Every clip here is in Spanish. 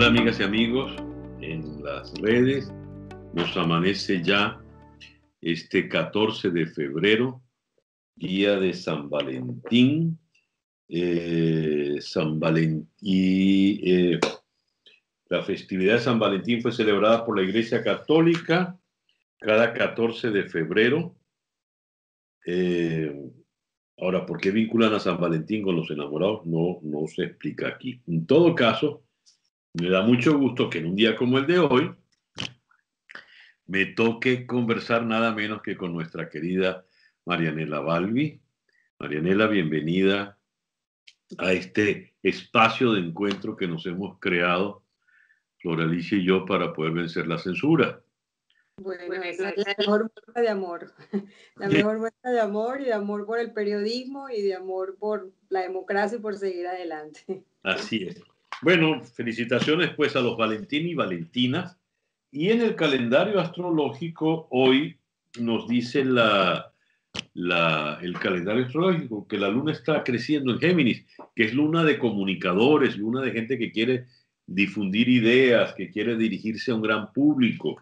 Hola amigas y amigos en las redes. Nos amanece ya este 14 de febrero, día de San Valentín. La festividad de San Valentín fue celebrada por la Iglesia Católica cada 14 de febrero. Ahora, ¿por qué vinculan a San Valentín con los enamorados? No se explica aquí. En todo caso, me da mucho gusto que en un día como el de hoy me toque conversar nada menos que con nuestra querida Marianela Balbi. Marianela, bienvenida a este espacio de encuentro que nos hemos creado, Floralicia y yo, para poder vencer la censura. Bueno, esa es la mejor muestra de amor. La mejor muestra de amor, y de amor por el periodismo, y de amor por la democracia y por seguir adelante. Así es. Bueno, felicitaciones pues a los Valentín y Valentinas. Y en el calendario astrológico hoy nos dice el calendario astrológico que la luna está creciendo en Géminis, que es luna de comunicadores, luna de gente que quiere difundir ideas, que quiere dirigirse a un gran público.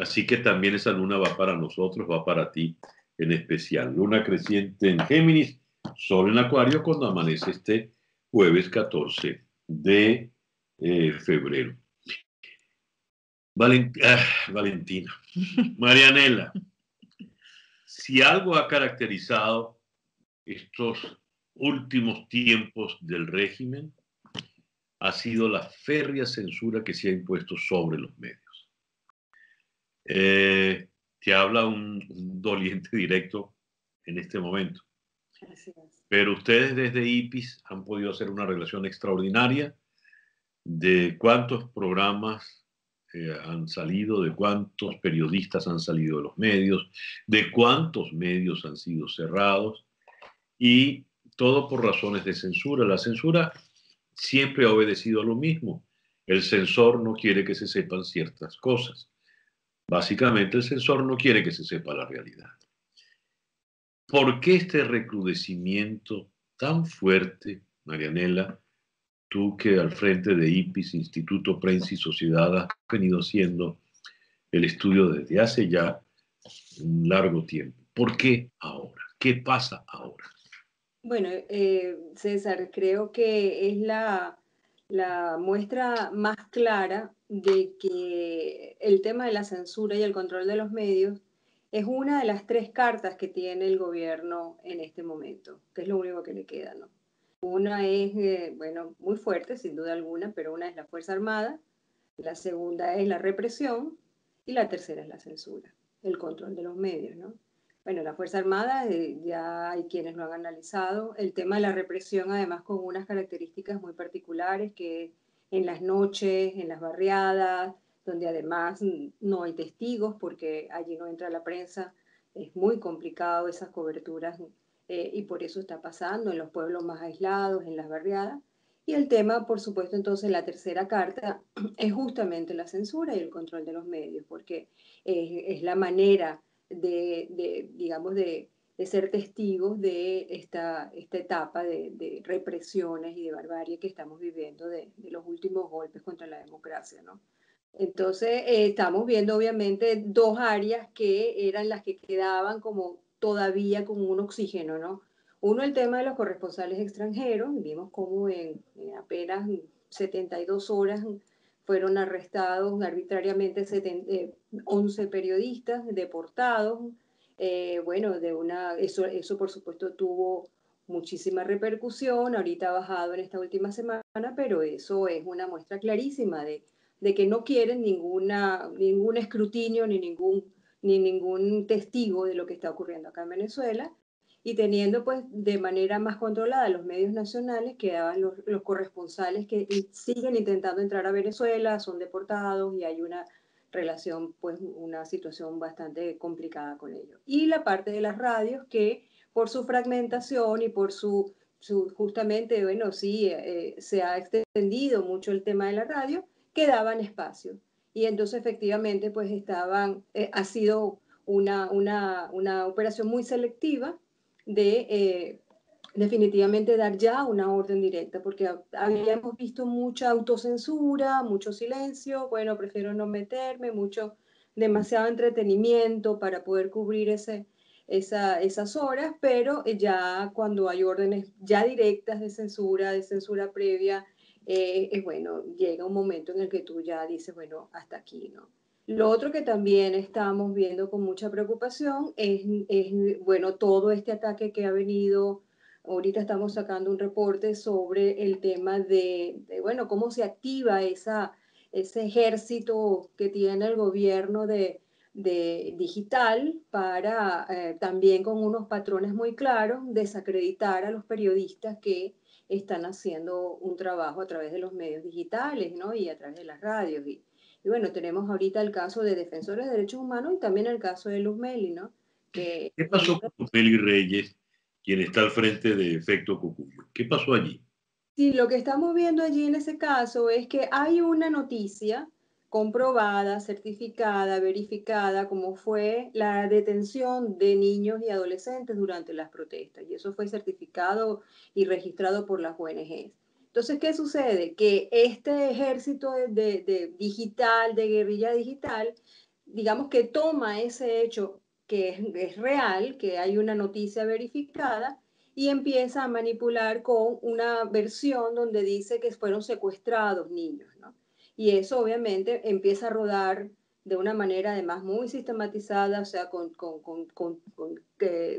Así que también esa luna va para nosotros, va para ti en especial. Luna creciente en Géminis, Sol en Acuario cuando amanece este jueves 14 de febrero. Valentina, Marianela, si algo ha caracterizado estos últimos tiempos del régimen, ha sido la férrea censura que se ha impuesto sobre los medios. Te habla un doliente directo en este momento. Así es. Pero ustedes desde IPIS han podido hacer una relación extraordinaria de cuántos programas han salido, de cuántos periodistas han salido de los medios, de cuántos medios han sido cerrados, y todo por razones de censura. La censura siempre ha obedecido a lo mismo. El censor no quiere que se sepan ciertas cosas. Básicamente, el censor no quiere que se sepa la realidad. ¿Por qué este recrudecimiento tan fuerte, Marianela? Tú que al frente de IPIS, Instituto Prensa y Sociedad, has venido haciendo el estudio desde hace ya un largo tiempo. ¿Por qué ahora? ¿Qué pasa ahora? Bueno, César, creo que es la muestra más clara de que el tema de la censura y el control de los medios es una de las tres cartas que tiene el gobierno en este momento, que es lo único que le queda, ¿no? Una es, bueno, muy fuerte, sin duda alguna, pero una es la Fuerza Armada, la segunda es la represión y la tercera es la censura, el control de los medios, ¿no? Bueno, la Fuerza Armada, ya hay quienes lo han analizado. El tema de la represión, además, con unas características muy particulares, que en las noches, en las barriadas, donde además no hay testigos, porque allí no entra la prensa, es muy complicado esas coberturas, y por eso está pasando en los pueblos más aislados, en las barriadas. Y el tema, por supuesto, entonces, la tercera carta es justamente la censura y el control de los medios, porque es la manera digamos, de ser testigos de esta etapa de represiones y de barbarie que estamos viviendo de los últimos golpes contra la democracia, ¿no? Entonces, estamos viendo obviamente dos áreas que eran las que quedaban como todavía con un oxígeno, ¿no? Uno, el tema de los corresponsales extranjeros. Vimos cómo en apenas 72 horas fueron arrestados arbitrariamente 11 periodistas, deportados. Bueno, eso por supuesto tuvo muchísima repercusión, ahorita ha bajado en esta última semana, pero eso es una muestra clarísima de que no quieren ningún escrutinio ni ningún testigo de lo que está ocurriendo acá en Venezuela, y teniendo pues de manera más controlada los medios nacionales, quedaban los corresponsales que siguen intentando entrar a Venezuela, son deportados y hay una relación, pues una situación bastante complicada con ellos. Y la parte de las radios que por su fragmentación y por justamente, bueno, sí, se ha extendido mucho el tema de la radio, quedaban espacios. Y entonces efectivamente pues ha sido una operación muy selectiva de definitivamente dar ya una orden directa, porque habíamos visto mucha autocensura, mucho silencio, bueno, prefiero no meterme, demasiado entretenimiento para poder cubrir esas horas, pero ya cuando hay órdenes ya directas de censura previa, es bueno, llega un momento en el que tú ya dices, bueno, hasta aquí, ¿no? Lo otro que también estamos viendo con mucha preocupación bueno, todo este ataque que ha venido. Ahorita estamos sacando un reporte sobre el tema bueno, cómo se activa ese ejército que tiene el gobierno de digital para también con unos patrones muy claros desacreditar a los periodistas que están haciendo un trabajo a través de los medios digitales, ¿no? Y a través de las radios. Y bueno, tenemos ahorita el caso de defensores de derechos humanos y también el caso de Luz Meli, ¿no? Que ¿Qué pasó con Félix Reyes, quien está al frente de Efecto Cocuyo? ¿Qué pasó allí? Sí, lo que estamos viendo allí en ese caso es que hay una noticia comprobada, certificada, verificada, como fue la detención de niños y adolescentes durante las protestas. Y eso fue certificado y registrado por las ONGs. Entonces, ¿qué sucede? Que este ejército de digital, de guerrilla digital, digamos que toma ese hecho que es real, que hay una noticia verificada, y empieza a manipular con una versión donde dice que fueron secuestrados niños, ¿no? Y eso obviamente empieza a rodar de una manera además muy sistematizada, o sea, con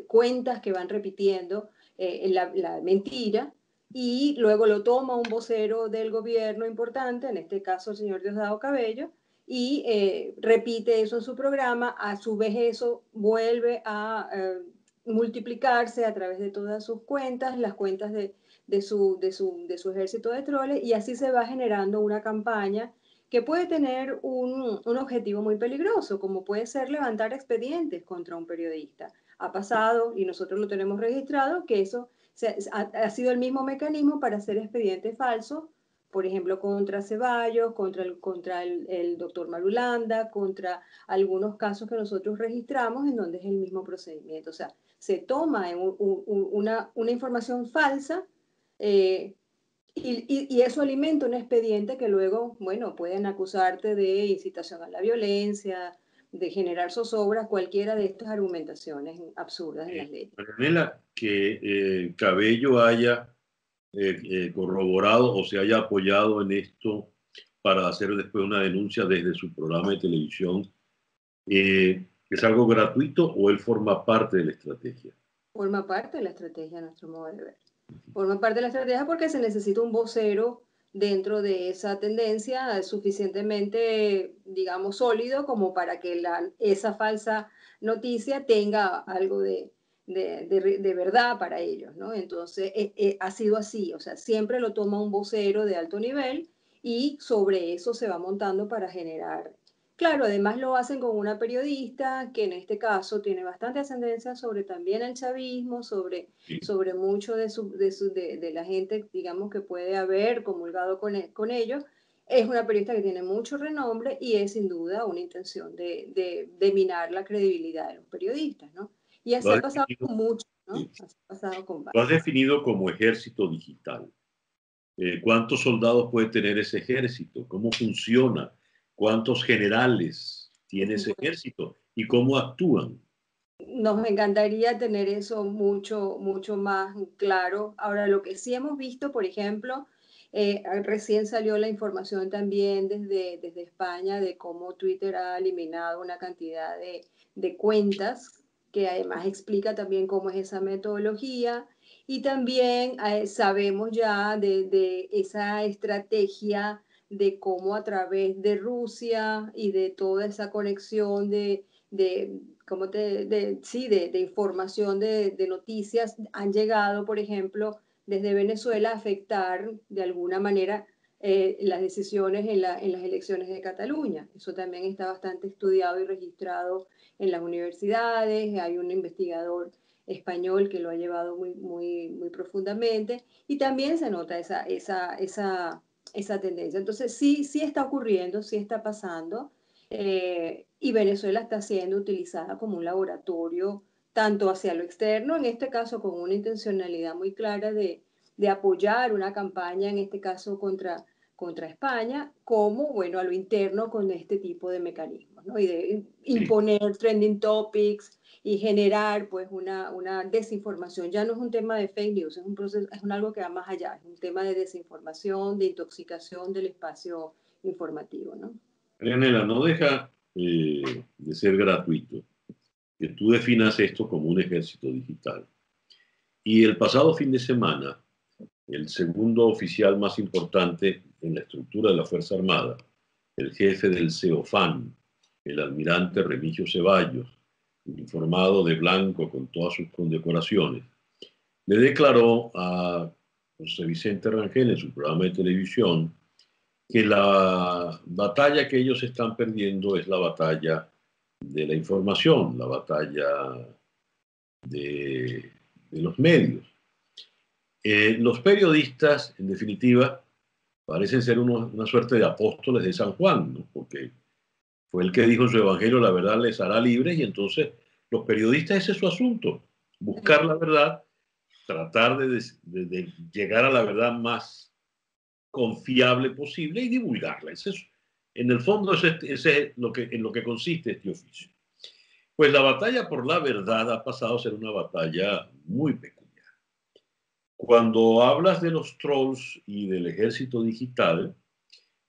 cuentas que van repitiendo la mentira, y luego lo toma un vocero del gobierno importante, en este caso el señor Diosdado Cabello, y repite eso en su programa. A su vez eso vuelve a multiplicarse a través de todas sus cuentas, las cuentas de su ejército de troles, y así se va generando una campaña que puede tener un objetivo muy peligroso, como puede ser levantar expedientes contra un periodista. Ha pasado, y nosotros lo tenemos registrado, que eso ha sido el mismo mecanismo para hacer expedientes falsos, por ejemplo, contra Ceballos, contra el doctor Marulanda, contra algunos casos que nosotros registramos en donde es el mismo procedimiento. O sea, se toma una información falsa, eh, y eso alimenta un expediente que luego, bueno, pueden acusarte de incitación a la violencia, de generar zozobra, cualquiera de estas argumentaciones absurdas en las leyes. Marianela, que Cabello haya corroborado o se haya apoyado en esto para hacer después una denuncia desde su programa de televisión, ¿es algo gratuito o él forma parte de la estrategia? Forma parte de la estrategia, a nuestro modo de ver. Forma parte de la estrategia porque se necesita un vocero dentro de esa tendencia suficientemente, digamos, sólido como para que esa falsa noticia tenga algo de verdad para ellos, ¿no? Entonces, ha sido así, o sea, siempre lo toma un vocero de alto nivel y sobre eso se va montando para generar. Claro, además lo hacen con una periodista que en este caso tiene bastante ascendencia sobre también el chavismo, sobre mucho de la gente, digamos, que puede haber comulgado con ellos. Es una periodista que tiene mucho renombre y es sin duda una intención de minar la credibilidad de los periodistas, ¿no? Y Lo así has ha pasado definido, con muchos, ¿no? sí, Así ha pasado con lo varios. has definido como ejército digital. ¿Cuántos soldados puede tener ese ejército? ¿Cómo funciona? ¿Cuántos generales tiene ese ejército? ¿Y cómo actúan? Nos encantaría tener eso mucho, mucho más claro. Ahora, lo que sí hemos visto, por ejemplo, recién salió la información también desde España de cómo Twitter ha eliminado una cantidad de cuentas, que además explica también cómo es esa metodología. Y también sabemos ya de esa estrategia de cómo a través de Rusia y de toda esa conexión de como sí, de información, de noticias, han llegado, por ejemplo, desde Venezuela a afectar de alguna manera las decisiones en las elecciones de Cataluña. Eso también está bastante estudiado y registrado en las universidades. Hay un investigador español que lo ha llevado muy, muy, muy profundamente, y también se nota esa tendencia. Entonces, sí, sí está ocurriendo, sí está pasando. Y Venezuela está siendo utilizada como un laboratorio tanto hacia lo externo, en este caso con una intencionalidad muy clara de apoyar una campaña, en este caso contra España, como, bueno, a lo interno con este tipo de mecanismos, ¿no? Y de imponer trending topics y generar, pues, una desinformación. Ya no es un tema de fake news, es un proceso, es algo que va más allá, es un tema de desinformación, de intoxicación del espacio informativo, ¿no? Marianela, no deja de ser gratuito que tú definas esto como un ejército digital. Y el pasado fin de semana, el segundo oficial más importante en la estructura de la Fuerza Armada, el jefe del CEOFAN, el almirante Remigio Ceballos, uniformado de blanco con todas sus condecoraciones, le declaró a José Vicente Rangel en su programa de televisión que la batalla que ellos están perdiendo es la batalla de la información, la batalla de los medios. Los periodistas, en definitiva, parecen ser una suerte de apóstoles de San Juan, ¿no? Porque fue el que dijo en su evangelio, la verdad les hará libres, y entonces los periodistas ese es su asunto, buscar la verdad, tratar de llegar a la verdad más confiable posible y divulgarla. En el fondo, ese es en lo que consiste este oficio. Pues la batalla por la verdad ha pasado a ser una batalla muy peculiar. Cuando hablas de los trolls y del ejército digital,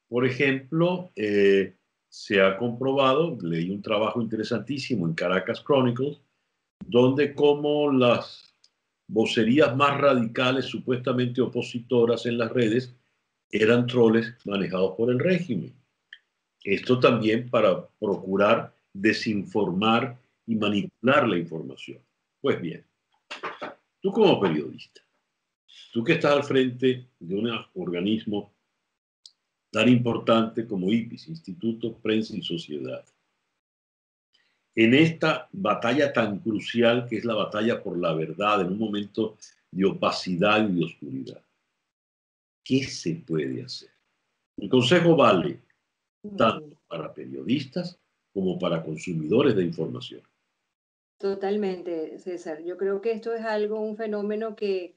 por ejemplo, se ha comprobado, leí un trabajo interesantísimo en Caracas Chronicles, donde como las vocerías más radicales, supuestamente opositoras en las redes, eran troles manejados por el régimen. Esto también para procurar desinformar y manipular la información. Pues bien, tú como periodista, tú que estás al frente de un organismo tan importante como IPIS, Instituto Prensa y Sociedad, en esta batalla tan crucial que es la batalla por la verdad en un momento de opacidad y de oscuridad, ¿qué se puede hacer? El consejo vale tanto para periodistas como para consumidores de información. Totalmente, César. Yo creo que esto es algo, un fenómeno que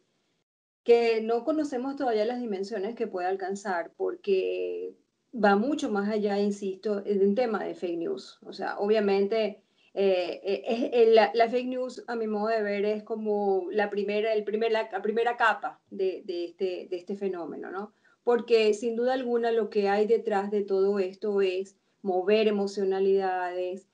no conocemos todavía las dimensiones que puede alcanzar, porque va mucho más allá, insisto, de un tema de fake news. O sea, obviamente, la fake news, a mi modo de ver, es como la primera capa de este fenómeno, ¿no? Porque sin duda alguna lo que hay detrás de todo esto es mover emocionalidades,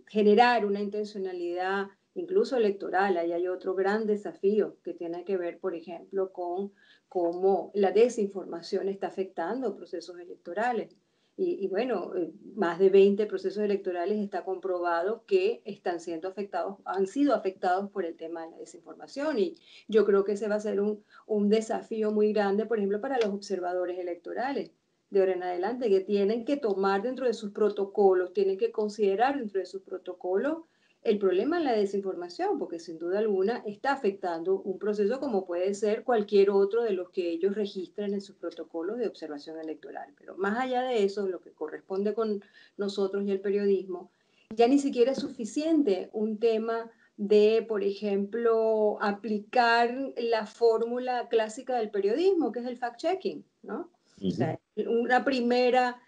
generar una intencionalidad incluso electoral. Ahí hay otro gran desafío que tiene que ver, por ejemplo, con cómo la desinformación está afectando procesos electorales. Y bueno, más de 20 procesos electorales está comprobado que están siendo afectados, han sido afectados por el tema de la desinformación. Y yo creo que ese va a ser un desafío muy grande, por ejemplo, para los observadores electorales de ahora en adelante, que tienen que tomar dentro de sus protocolos, tienen que considerar dentro de sus protocolos el problema es la desinformación, porque sin duda alguna está afectando un proceso como puede ser cualquier otro de los que ellos registran en sus protocolos de observación electoral. Pero más allá de eso, lo que corresponde con nosotros y el periodismo, ya ni siquiera es suficiente un tema de, por ejemplo, aplicar la fórmula clásica del periodismo, que es el fact-checking, ¿no? O sea, una primera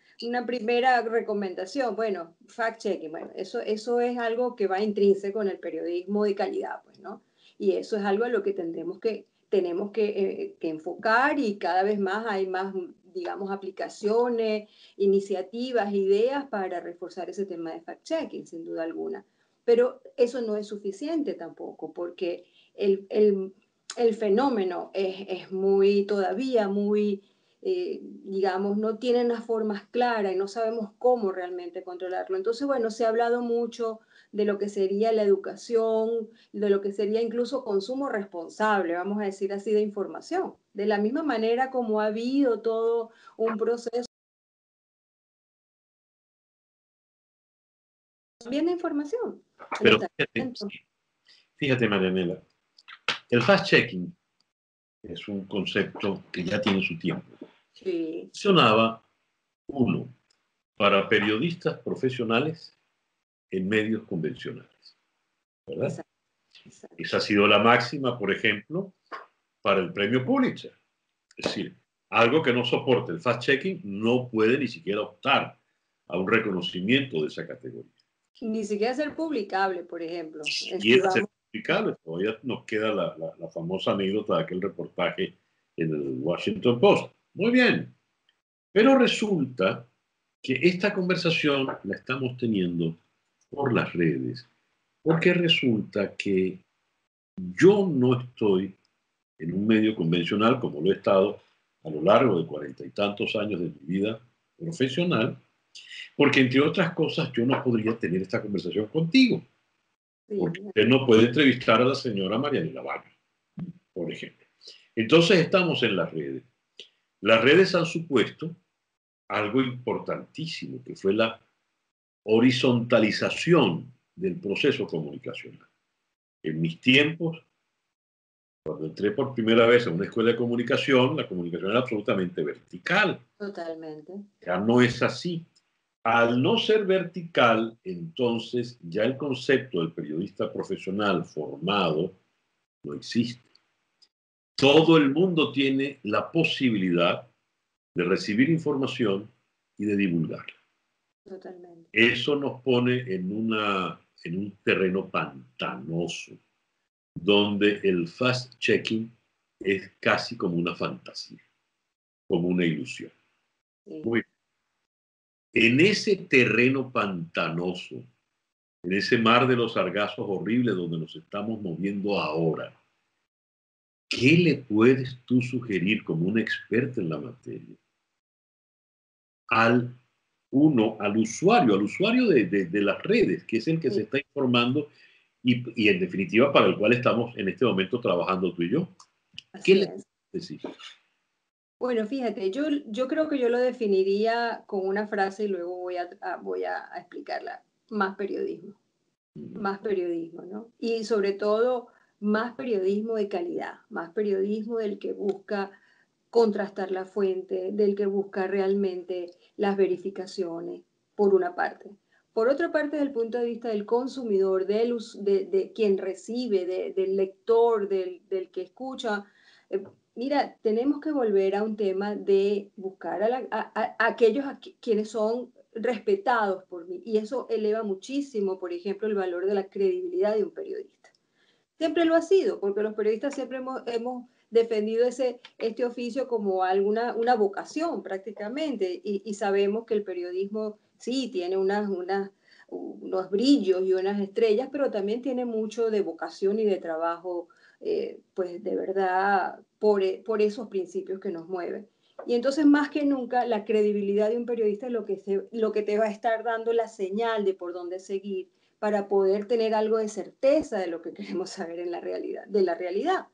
recomendación, bueno, fact-checking, bueno, eso es algo que va intrínseco en el periodismo de calidad, pues, ¿no? Y eso es algo a lo que tenemos que enfocar, y cada vez más hay más, digamos, aplicaciones, iniciativas, ideas para reforzar ese tema de fact-checking, sin duda alguna. Pero eso no es suficiente tampoco, porque el fenómeno es todavía muy digamos, no tienen las formas claras y no sabemos cómo realmente controlarlo. Entonces, bueno, se ha hablado mucho de lo que sería la educación, de lo que sería incluso consumo responsable, vamos a decir así, de información. De la misma manera como ha habido todo un proceso también de información. Pero fíjate, Marianela, el fast-checking es un concepto que ya tiene su tiempo. Sí. Funcionaba, uno, para periodistas profesionales en medios convencionales. ¿verdad? Exacto, exacto. Esa ha sido la máxima, por ejemplo, para el premio Pulitzer. Es decir, algo que no soporte el fact-checking no puede ni siquiera optar a un reconocimiento de esa categoría. Ni siquiera ser publicable, por ejemplo. Y es Vamos. explicable, todavía nos queda la famosa anécdota de aquel reportaje en el Washington Post. Muy bien, pero resulta que esta conversación la estamos teniendo por las redes, porque resulta que yo no estoy en un medio convencional como lo he estado a lo largo de 40 y tantos años de mi vida profesional, porque entre otras cosas yo no podría tener esta conversación contigo, porque Sí, usted no puede entrevistar a la señora Marianela Vargas, por ejemplo. Entonces estamos en las redes. Las redes han supuesto algo importantísimo, que fue la horizontalización del proceso comunicacional. En mis tiempos, cuando entré por primera vez a una escuela de comunicación, la comunicación era absolutamente vertical. totalmente. Ya no es así. Al no ser vertical, entonces ya el concepto del periodista profesional formado no existe. Todo el mundo tiene la posibilidad de recibir información y de divulgarla. Totalmente. Eso nos pone en un terreno pantanoso, donde el fast-checking es casi como una fantasía, como una ilusión. Sí. Muy bien. En ese terreno pantanoso, en ese mar de los sargazos horribles donde nos estamos moviendo ahora, ¿qué le puedes tú sugerir como un experto en la materia al al usuario de las redes, que es el que Sí, se está informando y en definitiva para el cual estamos en este momento trabajando tú y yo? ¿Qué así le es. decís? Bueno, fíjate, yo creo que yo lo definiría con una frase y luego voy a explicarla. Más periodismo, ¿no? Y sobre todo, más periodismo de calidad, más periodismo del que busca contrastar la fuente, del que busca realmente las verificaciones, por una parte. Por otra parte, desde el punto de vista del consumidor, de quien recibe, del lector, del que escucha, mira, tenemos que volver a un tema de buscar a aquellos quienes son respetados por mí. Y eso eleva muchísimo, por ejemplo, el valor de la credibilidad de un periodista. Siempre lo ha sido, porque los periodistas siempre hemos defendido este oficio como una vocación prácticamente, y sabemos que el periodismo sí tiene unos brillos y unas estrellas, pero también tiene mucho de vocación y de trabajo, pues de verdad, por esos principios que nos mueven. Y entonces, más que nunca, la credibilidad de un periodista es lo que te va a estar dando la señal de por dónde seguir para poder tener algo de certeza de lo que queremos saber en la realidad, de la realidad.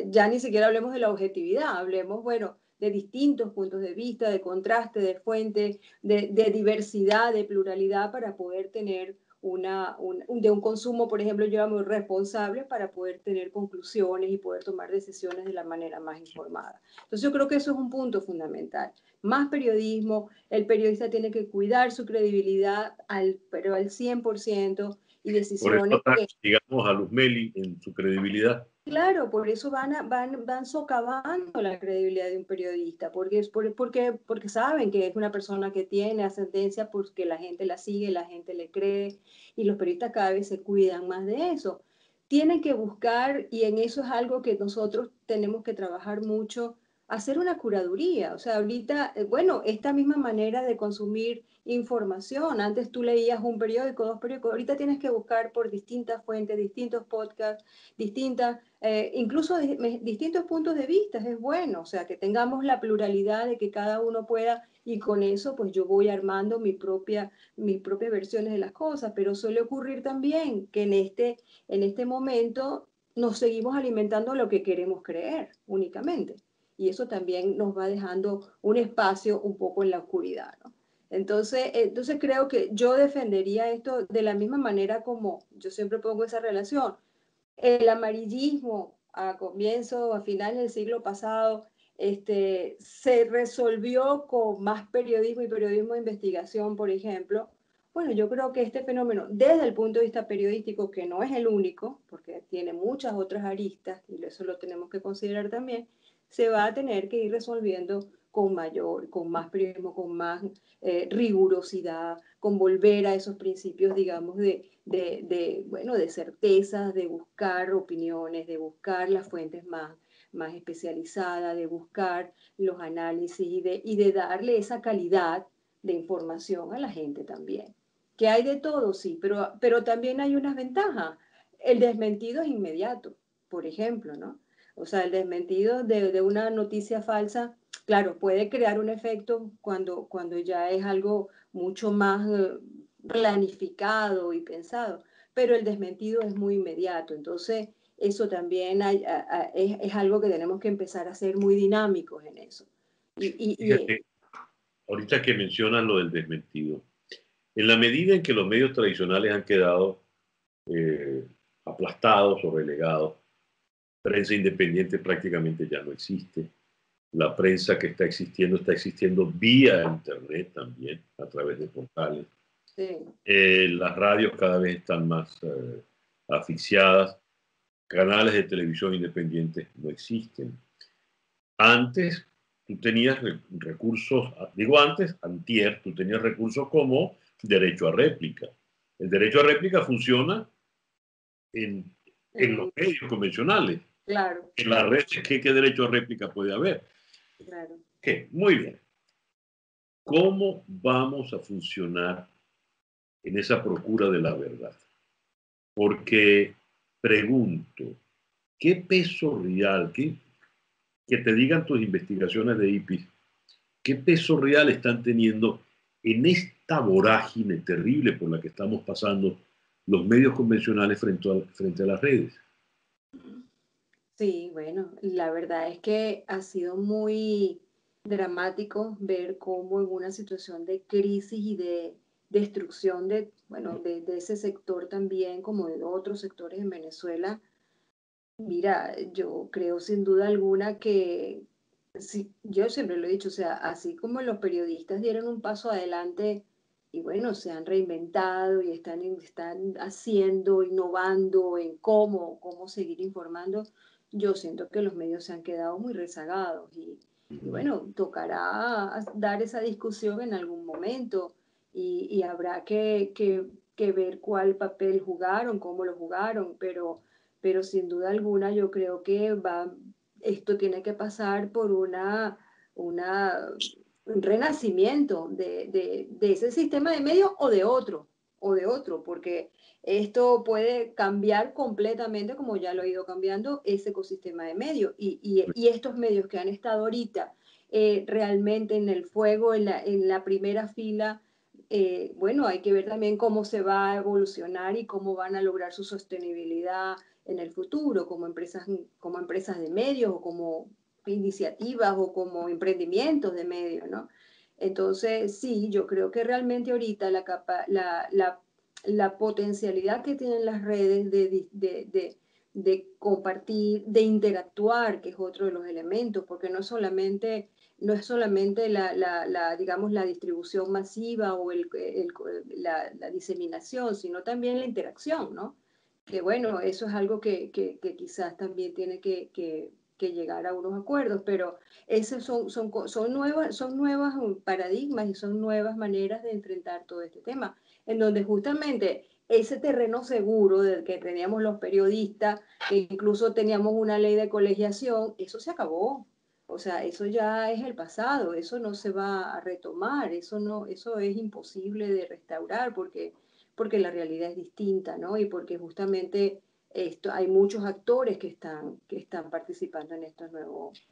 Ya ni siquiera hablemos de la objetividad, hablemos, bueno, de distintos puntos de vista, de contraste, de fuente, de diversidad, de pluralidad para poder tener de un consumo, por ejemplo, yo muy responsable para poder tener conclusiones y poder tomar decisiones de la manera más informada. Entonces yo creo que eso es un punto fundamental. Más periodismo, el periodista tiene que cuidar su credibilidad, pero al 100%, y Por eso decisiones ataca, que, digamos, a Luz Meli en su credibilidad. claro, por eso van socavando la credibilidad de un periodista, porque saben que es una persona que tiene ascendencia, porque la gente la sigue, la gente le cree, y los periodistas cada vez se cuidan más de eso. Tienen que buscar, y en eso es algo que nosotros tenemos que trabajar mucho, hacer una curaduría. O sea, ahorita, bueno, esta misma manera de consumir información, antes tú leías un periódico, dos periódicos, ahorita tienes que buscar por distintas fuentes, distintos podcasts, incluso distintos puntos de vista, es bueno, o sea, que tengamos la pluralidad de que cada uno pueda, y con eso pues yo voy armando mis propias versiones de las cosas, pero suele ocurrir también que en este momento nos seguimos alimentando lo que queremos creer únicamente, y eso también nos va dejando un espacio un poco en la oscuridad, ¿no? Entonces creo que yo defendería esto de la misma manera como yo siempre pongo esa relación. El amarillismo a finales del siglo pasado, se resolvió con más periodismo y periodismo de investigación, por ejemplo, Bueno, yo creo que este fenómeno, desde el punto de vista periodístico, que no es el único, porque tiene muchas otras aristas, y eso lo tenemos que considerar también, se va a tener que ir resolviendo con más periodismo, con más rigurosidad, con volver a esos principios, digamos, bueno, de certezas, de buscar opiniones, de buscar las fuentes más especializadas, de buscar los análisis y de darle esa calidad de información a la gente también. Que hay de todo, sí, pero también hay unas ventajas. El desmentido es inmediato, por ejemplo, ¿no? O sea, el desmentido de una noticia falsa, claro, puede crear un efecto cuando ya es algo mucho más planificado y pensado, pero el desmentido es muy inmediato. Entonces, eso también es algo que tenemos que empezar a ser muy dinámicos en eso. Fíjate, ahorita que mencionas lo del desmentido, en la medida en que los medios tradicionales han quedado eh, aplastados o relegados, prensa independiente prácticamente ya no existe. La prensa que está existiendo vía Internet también, a través de portales. sí. Las radios cada vez están más asfixiadas. Canales de televisión independientes no existen. Antes tú tenías recursos, digo antes, antier, tú tenías recursos como derecho a réplica. El derecho a réplica funciona en, en los Mm, medios convencionales. claro, En las redes, ¿qué derecho a réplica puede haber? claro. ¿Qué? Muy bien. ¿Cómo vamos a funcionar en esa procura de la verdad? Porque pregunto, ¿qué peso real, que te digan tus investigaciones de IPIS, qué peso real están teniendo en esta vorágine terrible por la que estamos pasando los medios convencionales frente a las redes? Sí, bueno, la verdad es que ha sido muy dramático ver cómo en una situación de crisis y de destrucción bueno, de ese sector también, como de otros sectores en Venezuela, mira, yo creo sin duda alguna que, sí, yo siempre lo he dicho, o sea, así como los periodistas dieron un paso adelante y bueno, se han reinventado y están haciendo, innovando en cómo seguir informando, yo siento que los medios se han quedado muy rezagados y bueno, tocará dar esa discusión en algún momento y habrá que ver cuál papel jugaron, cómo lo jugaron, pero sin duda alguna yo creo que esto tiene que pasar por un renacimiento de ese sistema de medios o de otro, porque esto puede cambiar completamente, como ya lo ha ido cambiando, ese ecosistema de medios. Y estos medios que han estado ahorita realmente en el fuego, en la primera fila, bueno, hay que ver también cómo se va a evolucionar y cómo van a lograr su sostenibilidad en el futuro, como empresas de medios o como iniciativas o como emprendimientos de medios, ¿no? Entonces, sí, yo creo que realmente ahorita la potencialidad que tienen las redes de compartir, de interactuar, que es otro de los elementos, porque no es solamente digamos, la distribución masiva o la diseminación, sino también la interacción, ¿no? Que bueno, eso es algo que quizás también tiene que llegar a unos acuerdos, pero esas son nuevas paradigmas y son nuevas maneras de enfrentar todo este tema, en donde justamente ese terreno seguro del que teníamos los periodistas, que incluso teníamos una ley de colegiación, eso se acabó. O sea, eso ya es el pasado, eso no se va a retomar, eso es imposible de restaurar porque la realidad es distinta, ¿no? Y porque justamente hay muchos actores que están participando en estos nuevos.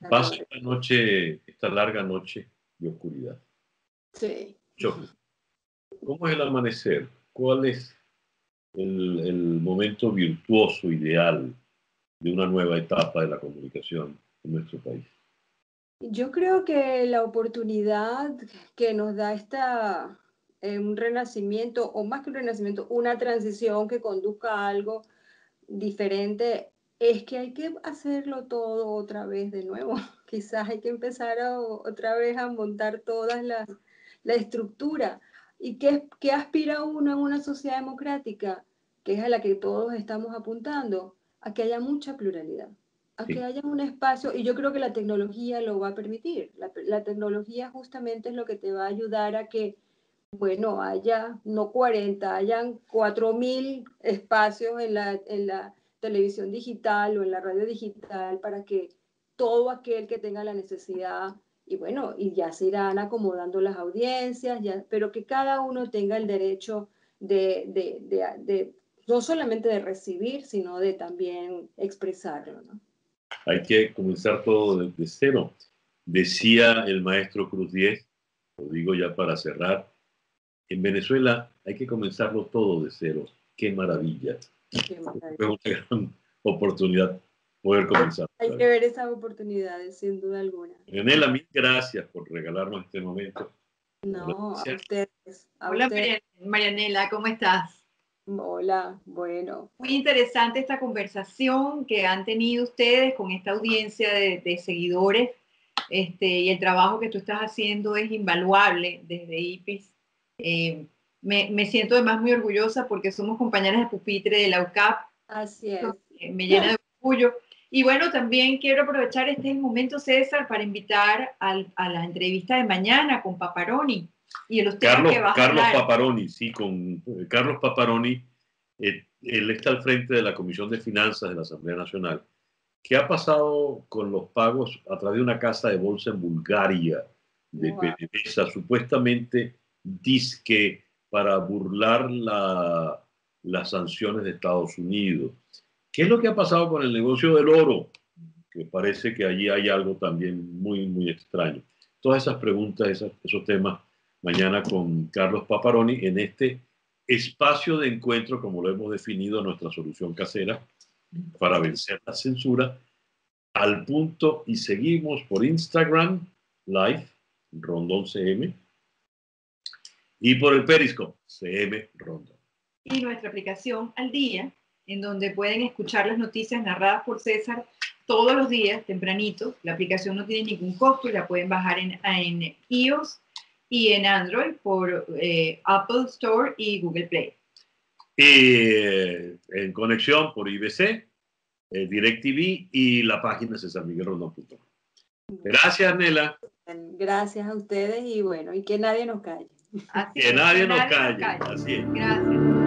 Pasa esta noche, esta larga noche de oscuridad. Sí. Choque. ¿Cómo es el amanecer? ¿Cuál es el momento virtuoso ideal de una nueva etapa de la comunicación en nuestro país? Yo creo que la oportunidad que nos da un renacimiento, o más que un renacimiento, una transición que conduzca a algo diferente, es que hay que hacerlo todo otra vez de nuevo. Quizás hay que empezar otra vez a montar la estructura. ¿Y qué aspira uno en una sociedad democrática, que es a la que todos estamos apuntando? A que haya mucha pluralidad, a que haya un espacio, y yo creo que la tecnología lo va a permitir. La tecnología justamente es lo que te va a ayudar a que, bueno, haya no 40, hayan 4.000 espacios en la televisión digital o en la radio digital para que todo aquel que tenga la necesidad, y bueno, y ya se irán acomodando las audiencias, ya, pero que cada uno tenga el derecho de no solamente de recibir, sino de también expresarlo, ¿no? Hay que comenzar todo desde cero. Decía el maestro Cruz Diez, lo digo ya para cerrar, en Venezuela hay que comenzarlo todo de cero. ¡Qué maravilla! Qué maravilla. Es una gran oportunidad poder comenzar. Hay que ver esas oportunidades, sin duda alguna. Yanela, mil gracias por regalarnos este momento. No, a ustedes. Hola, Marianela, ¿cómo estás? Hola, bueno. Muy interesante esta conversación que han tenido ustedes con esta audiencia de seguidores, y el trabajo que tú estás haciendo es invaluable desde IPIS. Me siento además muy orgullosa porque somos compañeras de pupitre de la UCAP. Así es. Me llena de orgullo. Y bueno, también quiero aprovechar este momento, César, para invitar a la entrevista de mañana con Paparoni y los temas que vas a hablar. Carlos Paparoni, sí, con Carlos Paparoni. Él está al frente de la Comisión de Finanzas de la Asamblea Nacional. ¿Qué ha pasado con los pagos a través de una casa de bolsa en Bulgaria de PDVSA? Supuestamente dizque para burlar las sanciones de Estados Unidos. ¿Qué es lo que ha pasado con el negocio del oro? Que parece que allí hay algo también muy, muy extraño. Todas esas preguntas, esos temas, mañana con Carlos Paparoni en este espacio de encuentro, como lo hemos definido, nuestra solución casera para vencer la censura, al punto, y seguimos por Instagram Live, Rondón CM, y por el Periscope, CM Rondón. Y nuestra aplicación Al Día, en donde pueden escuchar las noticias narradas por César todos los días, tempranito. La aplicación no tiene ningún costo y la pueden bajar en iOS y en Android por Apple Store y Google Play. En conexión por IBC, DirecTV y la página cesarmiguelrondon.com. Gracias, Nela. Gracias a ustedes y bueno, y que nadie nos calle. Que nadie nos calle. Así es. Gracias.